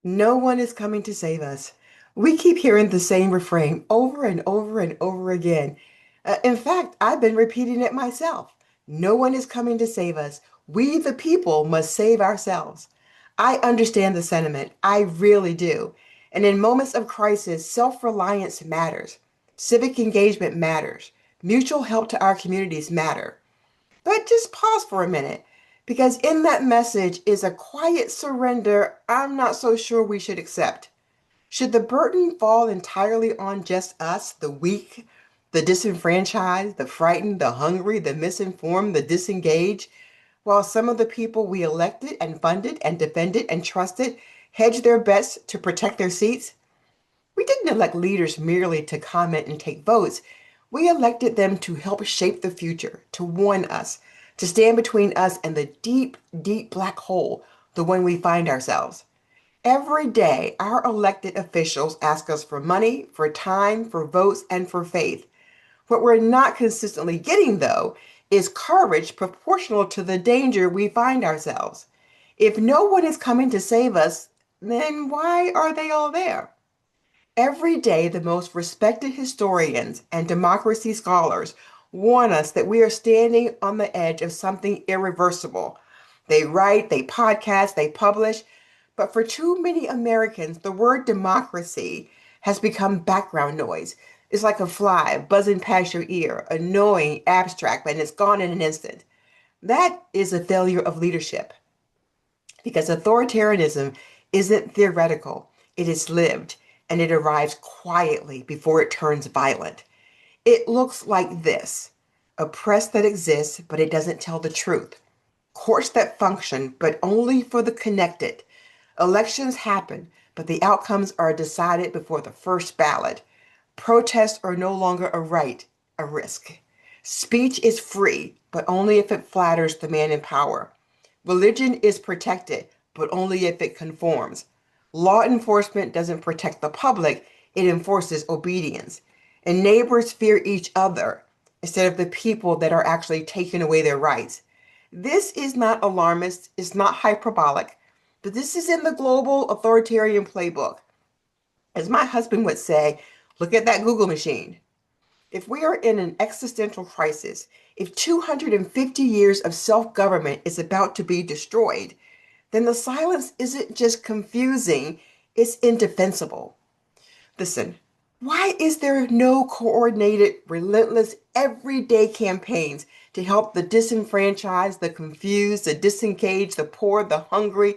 No one is coming to save us. We keep hearing the same refrain over and over and over again. In fact, I've been repeating it myself. No one is coming to save us. We, the people, must save ourselves. I understand the sentiment. I really do. And in moments of crisis, self-reliance matters. Civic engagement matters. Mutual help to our communities matter. But just pause for a minute, because in that message is a quiet surrender I'm not so sure we should accept. Should the burden fall entirely on just us, the weak, the disenfranchised, the frightened, the hungry, the misinformed, the disengaged, while some of the people we elected and funded and defended and trusted hedge their bets to protect their seats? We didn't elect leaders merely to comment and take votes. We elected them to help shape the future, to warn us, to stand between us and the deep, deep black hole, the one we find ourselves. Every day, our elected officials ask us for money, for time, for votes, and for faith. What we're not consistently getting, though, is courage proportional to the danger we find ourselves. If no one is coming to save us, then why are they all there? Every day, the most respected historians and democracy scholars warn us that we are standing on the edge of something irreversible. They write, they podcast, they publish, but for too many Americans, the word democracy has become background noise. It's like a fly buzzing past your ear, annoying, abstract, and it's gone in an instant. That is a failure of leadership because authoritarianism isn't theoretical, it is lived, and it arrives quietly before it turns violent. It looks like this: a press that exists, but it doesn't tell the truth, courts that function, but only for the connected. Elections happen, but the outcomes are decided before the first ballot. Protests are no longer a right, a risk. Speech is free, but only if it flatters the man in power. Religion is protected, but only if it conforms. Law enforcement doesn't protect the public, it enforces obedience. And neighbors fear each other instead of the people that are actually taking away their rights. This is not alarmist, it's not hyperbolic, but this is in the global authoritarian playbook. As my husband would say, look at that Google machine. If we are in an existential crisis, if 250 years of self government is about to be destroyed, then the silence isn't just confusing, it's indefensible. Listen, why is there no coordinated, relentless, everyday campaigns to help the disenfranchised, the confused, the disengaged, the poor, the hungry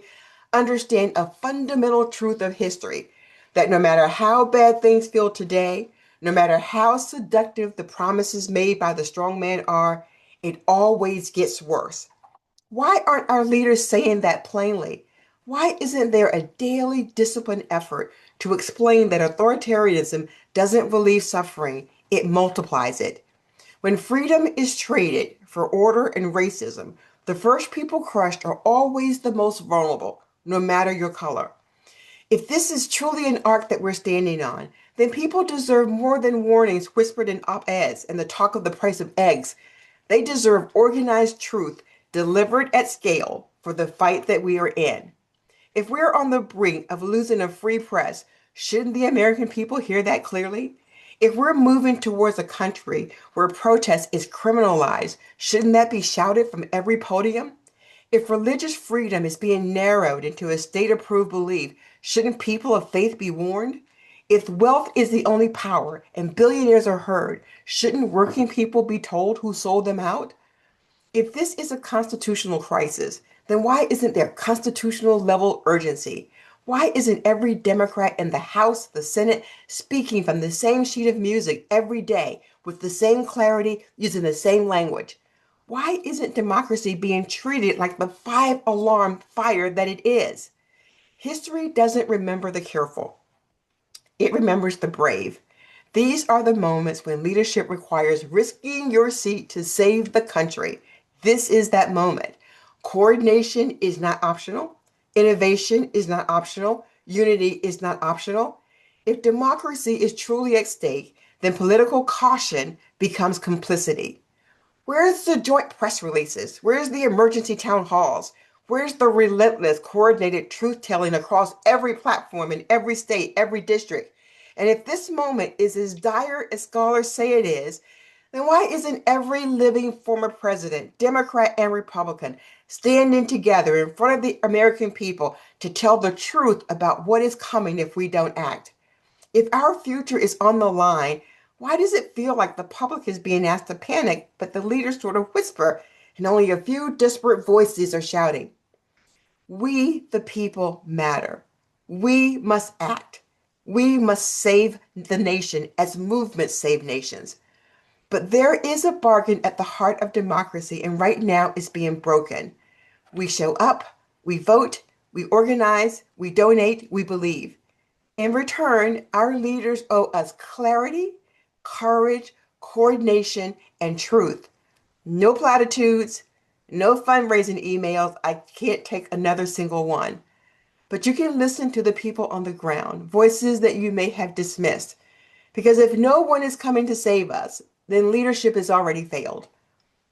understand a fundamental truth of history? That no matter how bad things feel today, no matter how seductive the promises made by the strong man are, it always gets worse. Why aren't our leaders saying that plainly? Why isn't there a daily disciplined effort to explain that authoritarianism doesn't relieve suffering, it multiplies it? When freedom is traded for order and racism, the first people crushed are always the most vulnerable, no matter your color. If this is truly an arc that we're standing on, then people deserve more than warnings whispered in op-eds and the talk of the price of eggs. They deserve organized truth delivered at scale for the fight that we are in. If we're on the brink of losing a free press, shouldn't the American people hear that clearly? If we're moving towards a country where protest is criminalized, shouldn't that be shouted from every podium? If religious freedom is being narrowed into a state approved belief, shouldn't people of faith be warned? If wealth is the only power and billionaires are heard, shouldn't working people be told who sold them out? If this is a constitutional crisis, then why isn't there constitutional level urgency? Why isn't every Democrat in the House, the Senate, speaking from the same sheet of music every day with the same clarity, using the same language? Why isn't democracy being treated like the five alarm fire that it is? History doesn't remember the careful, it remembers the brave. These are the moments when leadership requires risking your seat to save the country. This is that moment. Coordination is not optional. Innovation is not optional. Unity is not optional. If democracy is truly at stake, then political caution becomes complicity. Where's the joint press releases? Where's the emergency town halls? Where's the relentless, coordinated truth telling across every platform in every state, every district? And if this moment is as dire as scholars say it is, then why isn't every living former president, Democrat and Republican, standing together in front of the American people to tell the truth about what is coming if we don't act? If our future is on the line, why does it feel like the public is being asked to panic, but the leaders sort of whisper and only a few disparate voices are shouting? We, the people, matter. We must act. We must save the nation as movements save nations. But there is a bargain at the heart of democracy, and right now it's being broken. We show up, we vote, we organize, we donate, we believe. In return, our leaders owe us clarity, courage, coordination, and truth. No platitudes, no fundraising emails. I can't take another single one. But you can listen to the people on the ground, voices that you may have dismissed. Because if no one is coming to save us, then leadership has already failed.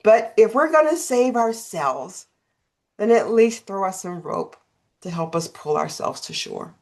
But if we're going to save ourselves, then at least throw us some rope to help us pull ourselves to shore.